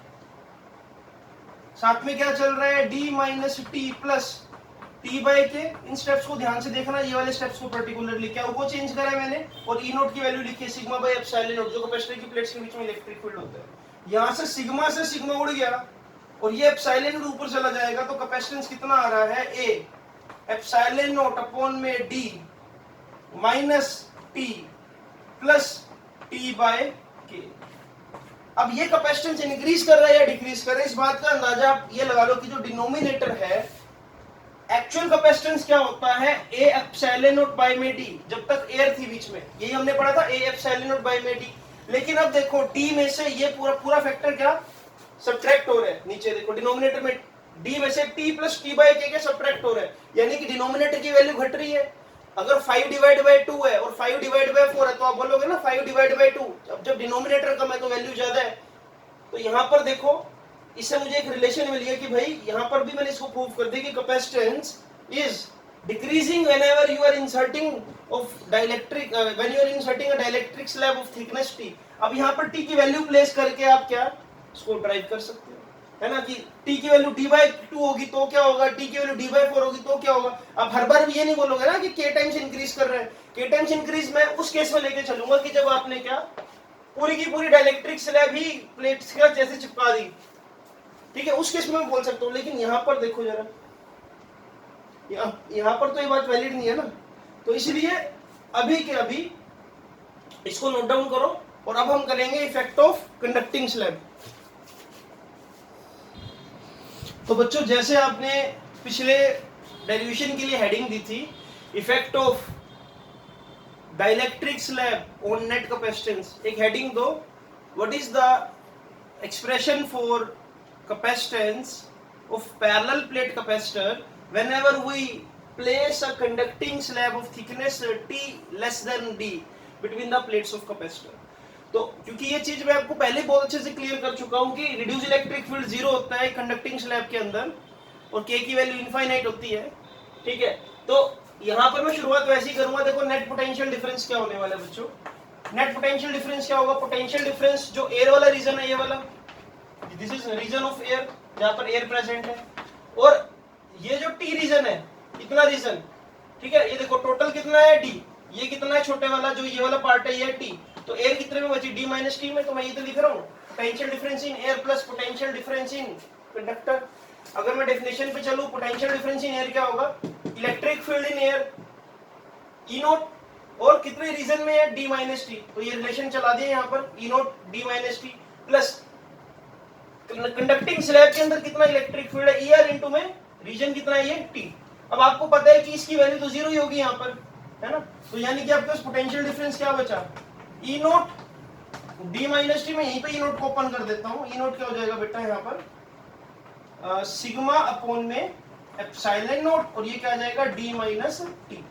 S1: साथ में क्या चल रहा है D minus T plus T by K. In steps को ध्यान से देखना, ये वाले स्टेप्स को पर्टिकुलरली, क्या वो चेंज करा है मैंने, और E नोट की वैल्यू लिखी है सिग्मा बाय एप्सिलॉन नोट, जो कैपेसिटर की प्लेट्स के बीच में इलेक्ट्रिक फील्ड होता है। यहां से सिग्मा उड़ गया और ये एप्सिलॉन नोट ऊपर चला जाएगा, तो कैपेसिटेंस कितना आ रहा है, A एप्सिलॉन नोट अपॉन में D minus T plus T by K. अब ये कैपेसिटेंस इंक्रीज कर रहा है या डिक्रीज कर रहा है, इस बात का अंदाजा आप ये लगा लो कि जो डिनोमिनेटर है, एक्चुअल कैपेसिटेंस क्या होता है, A एप्सिलॉन नोट बाय में D, जब तक एयर थी बीच में, यही हमने पढ़ा था, A एप्सिलॉन नोट बाय में D। लेकिन अब देखो D में से ये पूरा फैक्टर क्या सब्ट्रैक्ट हो रहा है, नीचे देखो डिनोमिनेटर में D में से T plus T by K क्या सब्ट्रैक्ट हो रहा है, यानी कि डिनोमिनेटर की वैल्यू घट रही है। अगर 5 डिवाइड बाय 2 है और 5 डिवाइड बाय 4 है, तो आप बोलोगे ना 5 डिवाइड बाय 2, अब जब डिनोमिनेटर कम है तो वैल्यू ज्यादा है। तो यहां पर देखो, इससे मुझे एक रिलेशन मिल गया कि भाई यहां पर भी मैंने इसको प्रूव कर दिया कि capacitance is decreasing whenever you are inserting of dielectric, when you are inserting a dielectric slab of thickness T। अब यहां पर T की वैल्यू प्लेस करके आप क्या इसको ड्राइव कर सकते हो, है ना, कि T की वैल्यू D बाय 2 होगी तो क्या होगा, T की वैल्यू D बाय 4 होगी तो क्या होगा। अब हर बार भी ये नहीं बोलोगे ना कि K टाइम्स इंक्रीज कर रहा है, K टाइम्स इंक्रीज मैं उस केस में लेके चलूंगा कि जब आपने क्या पूरी की पूरी डाइलेक्ट्रिक स्लैब ही प्लेट्स का जैसे चिपका दी, ठीक है, उस केस में मैं बोल सकता हूँ। लेकिन यहाँ पर देखो जरा, यहाँ पर तो ये बात वैलिड नहीं है ना, तो इसलिए अभी के अभी इसको नोट डाउन करो, और अब हम करेंगे इफेक्ट ऑफ कंडक्टिंग स्लैब। तो बच्चों जैसे आपने पिछले डेरिवेशन के लिए हेडिंग दी थी, effect of dielectric slab on net capacitance, एक हेडिंग दो, what is the expression for capacitance of parallel plate capacitor whenever we place a conducting slab of thickness T less than D between the plates of capacitor. तो क्योंकि ये चीज मैं आपको पहले बहुत अच्छे से क्लियर कर चुका हूं कि रिड्यूस इलेक्ट्रिक फील्ड 0 होता है कंडक्टिंग स्लैब के अंदर, और K की वैल्यू इनफाइनाइट होती है, ठीक है। तो यहां पर मैं शुरुआत वैसे ही करूंगा, देखो नेट पोटेंशियल डिफरेंस क्या होने वाला है बच्चों, नेट पोटेंशियल डिफरेंस क्या होगा, पोटेंशियल डिफरेंस जो एयर वाला रीजन है, ये वाला, this is region of air, जहां पर एयर प्रेजेंट है, और ये जो T रीजन है, इतना रीजन, ठीक है, ये देखो टोटल कितना है D, ये कितना है छोटे वाला, जो ये वाला पार्ट है ये है T, तो एयर कितने में बची, D माइनस T में, तो मैं ये तो लिख रहा हूँ potential difference in air plus potential difference in conductor. अगर मैं डेफिनेशन पे चलूं, पोटेंशियल डिफरेंस इन एयर क्या होगा, electric field in air E note, और कितने रीजन में है D माइनस T, तो ये रिलेशन चला दिया यहाँ पर E naught D minus T plus conducting slab के अंदर कितना इलेक्ट्रिक फील्ड है ER इंटू में रीजन कितना है ये T। अब आपको पता है कि इसकी वैल्यू तो 0 ही होगी यहाँ पर, है ना, तो यानी कि आपके पास पोटेंशियल डिफरेंस क्या बचा, E naught D minus T, में यहीं पे E नोट को ओपन कर देता हूँ, E नोट क्या हो जाएगा बेटा यहाँ पर सिग्मा अपॉन में एप्सिलॉन नोट, और ये क्या आ जाएगा D minus T,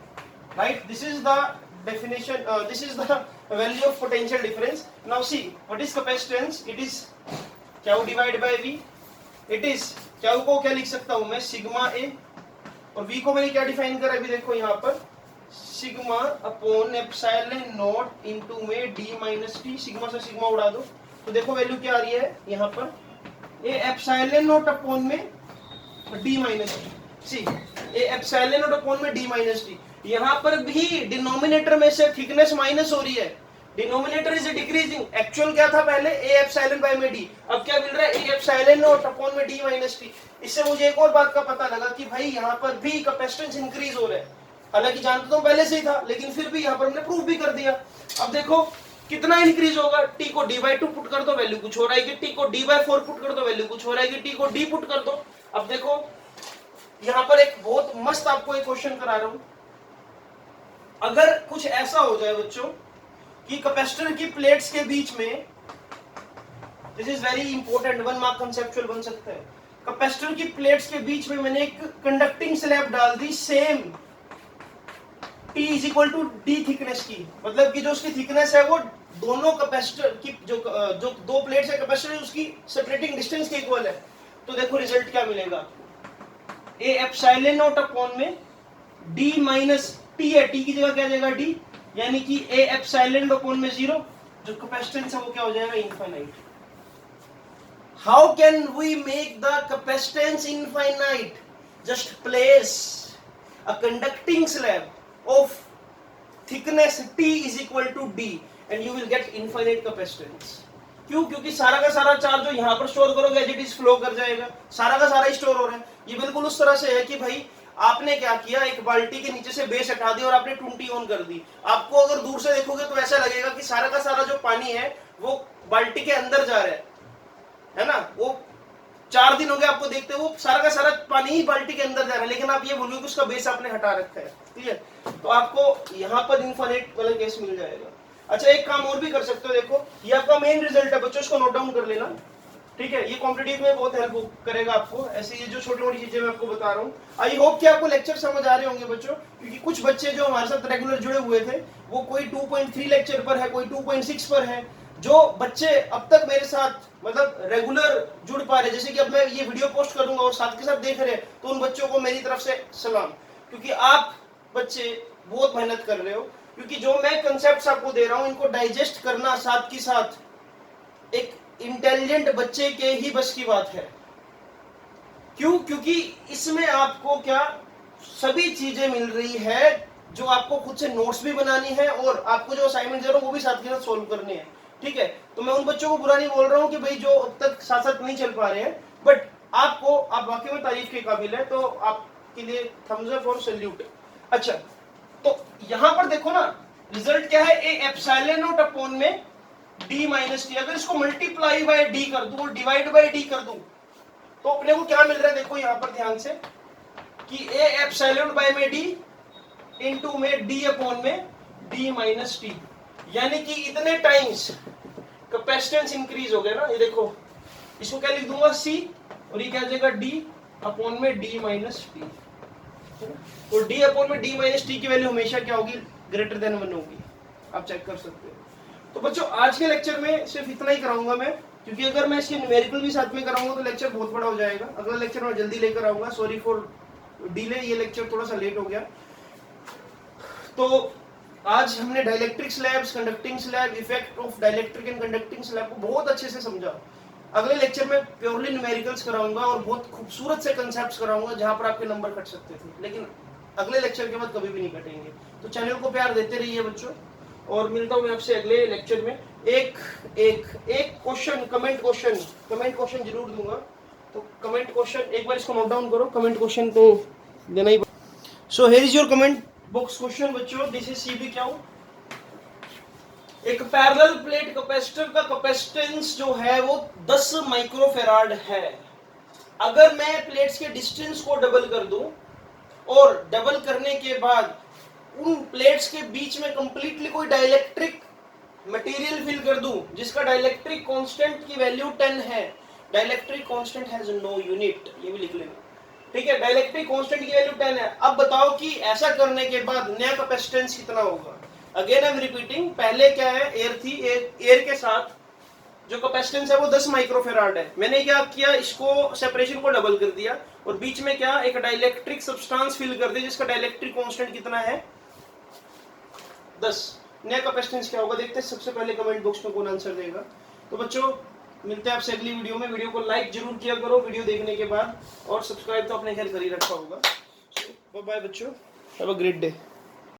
S1: right. This is the definition, this is the value of potential difference. Now see what is capacitance, it is Q divided by V, it is Q को क्या लिख सकता हूँ मैं, सिग्मा A, और V को मैंने क्या डिफाइन करा अभी देखो यहाँ पर sigma upon epsilon not into में डी माइनस टी, सिग्मा से सिग्मा उड़ा दो तो देखो वैल्यू क्या आ रही है यहाँ पर, ए एप्सिलॉन नॉट अपॉन में D minus T, C A epsilon naught upon में डी माइनस टी। यहाँ पर भी डिनोमिनेटर में से थिकनेस माइनस हो रही है, डिनोमिनेटर इज डिक्रीजिंग। एक्चुअल क्या था पहले, ए एप्सिलॉन बाय में डी, अब क्या मिल रहा है, ए एप्सिलॉन नॉट अपॉन में डी माइनस टी। इससे मुझे एक और बात का पता लगा कि भाई यहाँ पर भी कैपेसिटेंस इंक्रीज हो रहा है, हालांकि जानते तो पहले से ही था लेकिन फिर भी यहाँ पर हमने प्रूफ भी कर दिया। अब देखो कितना इंक्रीज होगा, टी को डी बाई 2 पुट कर दो वैल्यू कुछ हो रहा है, टी को डी बाई 4 पुट कर दो वैल्यू कुछ हो रहा है, टी को डी पुट कर दो। अब देखो यहाँ पर एक बहुत मस्त आपको एक क्वेश्चन करा रहा हूं, अगर कुछ ऐसा हो जाए बच्चों कि कैपेसिटर की प्लेट्स के बीच में, this is very important, 1 mark conceptual बन सकता है, कैपेसिटर की प्लेट्स के बीच में मैंने एक कंडक्टिंग स्लैब डाल दी same T is equal to D thickness की, मतलब कि जो उसकी थिकनेस है वो दोनों कैपेसिटर की जो दो प्लेट्स है कैपेसिटर उसकी सेपरेटिंग डिस्टेंस के इक्वल है। तो देखो रिजल्ट क्या मिलेगा, ए एप्सिलॉन नॉट अपॉन में डी माइनस टी है, टी की जगह क्या जाएगा डी, यानी कि ए एप्सिलॉन अपॉन में 0, जो कैपेसिटेंस है वो क्या हो जाएगा infinite. How can we make the capacitance infinite, just place a conducting slab of thickness T is equal to D and you will get infinite capacitance। क्यों, क्योंकि सारा का सारा चार्ज जो यहाँ पर स्टोर करोगे एज इट इज फ्लो कर जाएगा, सारा का सारा स्टोर हो रहा है। ये बिल्कुल उस तरह से है कि भाई आपने क्या किया, एक बाल्टी के नीचे से बेस हटा दी और आपने 20 ऑन कर दी, आपको अगर दूर से देखोगे तो ऐसा लगेगा कि सारा का सारा जो पानी है वो बाल्टी के अंदर जा रहा है ना, वो 4 दिन हो गए आपको देखते हो सारा का सारा पानी ही बाल्टी के अंदर जा रहा है, लेकिन आप ये बोलोगे कि उसका बेस आपने हटा रखा है, क्लियर। तो आपको यहाँ पर इनफाइनाइट वाला केस मिल जाएगा। अच्छा एक काम और भी कर सकते हो, देखो ये आपका मेन रिजल्ट है बच्चों, इसको नोट डाउन कर लेना, ठीक है, ये कॉम्पिटिटिव में बहुत हेल्प करेगा आपको, ऐसे ये जो छोटी मोटी चीजें मैं आपको बता रहा हूँ। आई होप कि आपको लेक्चर समझ आ रहे होंगे बच्चों, क्योंकि कुछ बच्चे जो हमारे साथ रेगुलर जुड़े हुए थे वो कोई 2.3 लेक्चर पर है, कोई 2.6 पर है। जो बच्चे अब तक मेरे साथ मतलब रेगुलर जुड़ पा रहे, जैसे कि अब मैं ये वीडियो पोस्ट करूंगा और साथ के साथ देख रहे हैं, तो उन बच्चों को मेरी तरफ से सलाम, क्योंकि आप बच्चे बहुत मेहनत कर रहे हो, क्योंकि जो मैं कंसेप्ट्स आपको दे रहा हूं इनको डाइजेस्ट करना साथ की साथ एक इंटेलिजेंट बच्चे के ही बस की बात है। क्यों, क्योंकि इसमें आपको क्या सभी चीजें मिल रही है, जो आपको खुद से नोट्स भी बनानी है और आपको जो असाइनमेंट दे रहा हूं वो भी साथ के साथ सोल्व करनी है, ठीक है। तो मैं उन बच्चों को बुरा नहीं बोल रहा हूं कि भाई जो अब तक साथ साथ नहीं चल पा रहे हैं, बट आपको आप वाकई में तारीफ के काबिल है, तो आपके लिए थम्स अप और सैल्यूट। अच्छा तो यहां पर देखो ना रिजल्ट क्या है, ए एप्सिलॉन नॉट अपॉन में डी माइनस टी, अगर इसको मल्टीप्लाई बाय डी कर दूं और डिवाइड बाय डी कर दूं तो अपने को क्या मिल रहा है, देखो यहां पर ध्यान से कि ए एप्सिलॉन बाय में डी इनटू में डी अपॉन में डी माइनस टी, यानी कि इतने टाइम्स कैपेसिटेंस इंक्रीज हो गया ना। ये देखो इसको क्या लिख दूंगा सी, और ये क्या जाएगा डी अपॉन में डी माइनस टी, और डी अपॉन में डी माइनस टी की वैल्यू हमेशा क्या होगी, ग्रेटर देन 1 होगी, आप चेक कर सकते हो। तो बच्चों आज के लेक्चर में सिर्फ इतना ही कराऊंगा मैं, क्योंकि अगर मैं इसके न्यूमेरिकल भी साथ में कराऊंगा तो लेक्चर बहुत बड़ा हो जाएगा। अगला लेक्चर मैं जल्दी लेकर आऊंगा, सॉरी फॉर डिले, ये लेक्चर थोड़ा सा लेट हो गया। तो आज हमने dielectric slabs, conducting slab, effect of dielectric and conducting slab को बहुत अच्छे से समझा। अगले लेक्चर में प्योरली न्यूमेरिकल्स कराऊंगा और बहुत खूबसूरत से कंसेप्ट्स कराऊंगा जहां पर आपके नंबर कट सकते थे, लेकिन अगले लेक्चर के बाद कभी भी नहीं कटेंगे। तो चैनल को प्यार देते रहिए बच्चों, और मिलता हूं मैं आपसे अगले लेक्चर में। एक क्वेश्चन, कमेंट क्वेश्चन जरूर दूंगा, तो कमेंट क्वेश्चन एक बार इसको नोट डाउन करो, कमेंट क्वेश्चन तो देना ही। So here is your comment box question बच्चों, दिस इज सीबी क्यू। एक पैरेलल प्लेट कैपेसिटर का कैपेसिटेंस जो है वो 10 माइक्रोफेराड है। अगर मैं प्लेट्स के डिस्टेंस को डबल कर दूं और डबल करने के बाद उन प्लेट्स के बीच में कंप्लीटली कोई डाइलेक्ट्रिक मटेरियल फिल कर दूं जिसका डाइलेक्ट्रिक कांस्टेंट की वैल्यू 10 है, dielectric constant has no unit, ये भी लिख लेना, ठीक है, डाइलेक्ट्रिक कांस्टेंट की वैल्यू 10 है। अब बताओ कि ऐसा करने के बाद नया कैपेसिटेंस कितना होगा। अगेन आई एम रिपीटिंग, पहले क्या है, एयर थी, एयर के साथ जो कैपेसिटेंस है वो 10 माइक्रोफेराड है। मैंने क्या किया, इसको सेपरेशन को डबल कर दिया और बीच में क्या एक डाइलेक्ट्रिक सब्सटेंस फिल कर दिया जिसका डाइलेक्ट्रिक कांस्टेंट कितना है 10 नया कैपेसिटेंस क्या होगा देखते हैं। सबसे पहले कमेंट बॉक्स में कौन आंसर देगा। तो बच्चों मिलते हैं आपसे अगली वीडियो में। वीडियो को लाइक जरूर किया करो वीडियो देखने के बाद, और सब्सक्राइब तो अपने खैर कर ही रखा होगा। बाय बाय बच्चों, हैव अ ग्रेट डे।